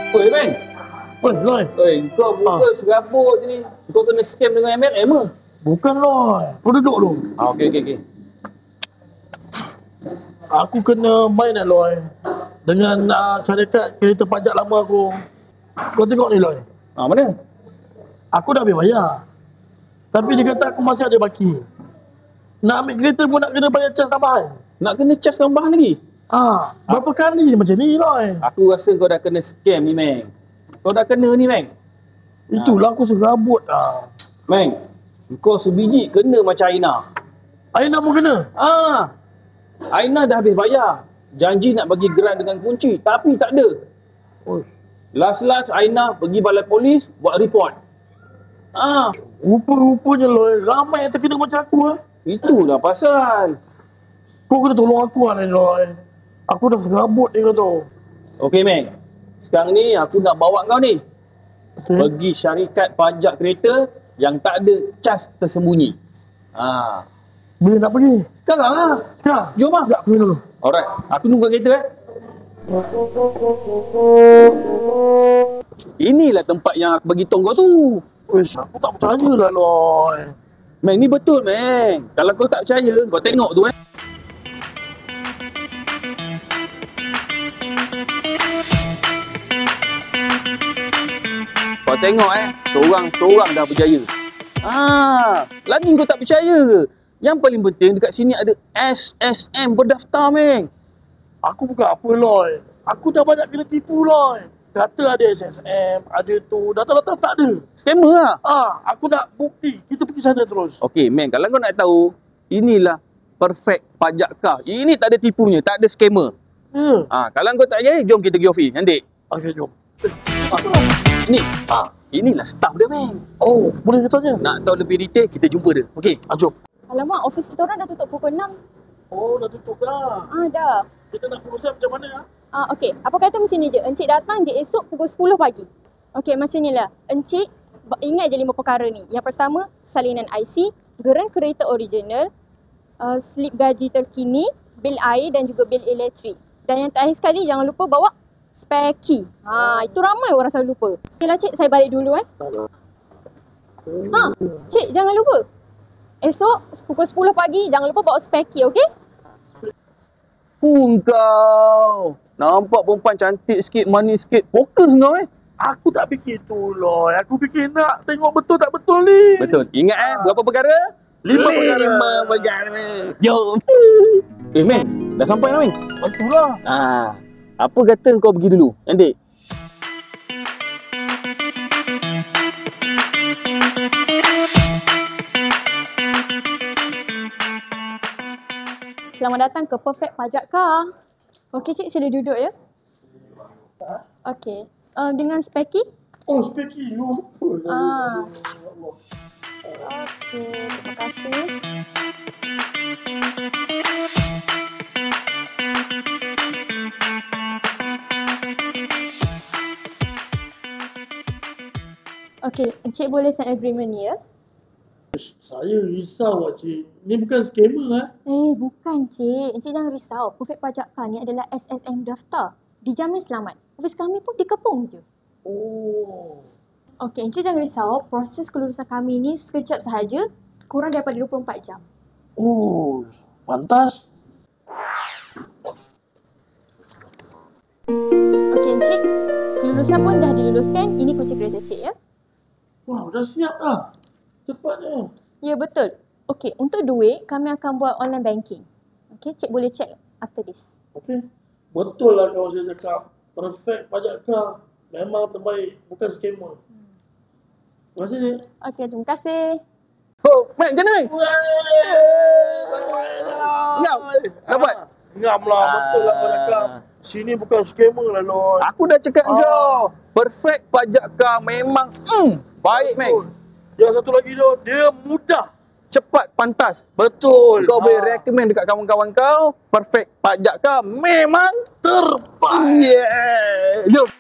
Oi, Bang. Oi, Loy. Oi, kau buka serabut je ni. Kau kena scam dengan MLM ke? Bukan, Loy. Kau duduk dulu. Okey. Aku kena main nak, Loy. Dengan syarikat kereta pajak lama aku. Kau tengok ni, Loy. Mana? Aku dah habis bayar. Tapi dia kata aku masih ada baki. Nak ambil kereta pun nak kena bayar cas tambahan. Nak kena cas tambahan lagi? Berapa kali ni macam ni, Loy? Aku rasa kau dah kena scam ni, Meng. Kau dah kena ni, Meng. Itulah aku serabut. Meng, kau sebiji kena macam Aina. Aina pun kena? Aina dah habis bayar. Janji nak bagi geran dengan kunci, tapi tak ada. Last Aina pergi balai polis buat report. Rupa-rupanya, Loy. Ramai yang terkena macam aku. Itulah pasal. Kau kena tolong aku, Loy. Aku dah serabut ni kau tahu. Okey, Meng. Sekarang ni aku nak bawa kau ni. Okay. Pergi syarikat pajak kereta yang tak ada cas tersembunyi. Bila nak pergi? Sekarang lah. Sekarang? Jom lah. Sekejap, aku pergi dulu. Alright. Aku nunggu kat kereta Inilah tempat yang aku bagi tong kau tu. Uish, aku tak percaya lah, Loy. Meng, ni betul, Meng. Kalau kau tak percaya, kau tengok tu Kau tengok seorang dah berjaya. Lagi kau tak percaya ke? Yang paling penting dekat sini ada SSM berdaftar, Meng. Aku bukan apa, Loy. Aku dah banyak kena tipu, Loy. Kata ada SSM, ada tu. Data-data tak ada. Scammer lah. Aku nak bukti. Kita pergi sana terus. Okey, Meng, kalau kau nak tahu, inilah perfect pajak kah. Ini tak ada tipunya, tak ada scammer. Kalau kau tak percaya, jom kita pergi office nanti. Okey, jom. Ni, inilah staff dia, Meng. Oh, boleh katanya? Nak tahu lebih detail, kita jumpa dia. Okey? Jom. Alamak, ofis kita orang dah tutup pukul 6. Oh, dah tutup dah. Dah. Kita nak berusaha macam mana? Okey. Apa kata macam ni je. Encik datang je esok pukul 10 pagi. Okey, macam ni lah. Encik ingat je 5 perkara ni. Yang pertama, salinan IC, geran kereta original, slip gaji terkini, bil air dan juga bil elektrik. Dan yang terakhir sekali, jangan lupa bawa spare key. Itu ramai orang selalu lupa. Okeylah, Cik. Saya balik dulu. Cik, jangan lupa. Esok pukul 10 pagi, jangan lupa bawa spare key, okey? Kau nampak perempuan cantik sikit, manis sikit. Fokus kau Aku tak fikir tu, Loy. Aku fikir nak tengok betul tak betul ni. Betul. Ingat berapa perkara? 5 perkara. 5 perkara. Jom. Meng, dah sampai dah, Meng? Itulah. Apa kata kau pergi dulu nanti? Selamat datang ke Perfect Pajak Kah. Okey, Cik, sila duduk ya. Okey. Dengan spare key? Oh, spare key. Lupa. Okey, terima kasih. Okey, Encik boleh sign agreement ni ya? Saya risau, Cik. Ni bukan scammer, Bukan, Cik. Encik jangan risau. Perfect Pajak Kah ni adalah SSM daftar. Dijamin selamat. Ofis kami pun dikepung je. Oh. Okey, Encik jangan risau. Proses kelulusan kami ni sekejap sahaja. Kurang daripada 24 jam. Oh, pantas. Okey, Encik. Kelulusan pun dah diluluskan. Ini kunci kereta Cik ya. Wow, dah siap dah. Cepatnya. Ya, betul. Okey, untuk duit, kami akan buat online banking. Okey, Cik boleh check after this. Okey. Betul lah kalau saya cakap. Perfect pajak kah. Memang terbaik. Bukan scammer. Terima kasih, Cik. Okey, terima kasih. Meng, macam mana, Meng? Ngam. Dapat? Ngam lah. Betul lah kau cakap. Sini bukan scammer lah, Lord. Aku dah cakap kau. Perfect pajak kah memang baik, Meng. Yang satu lagi tu, dia mudah. Cepat, pantas. Betul. Kau boleh recommend dekat kawan-kawan kau. Perfect pajak kah memang terbaik. Yeah. Jom.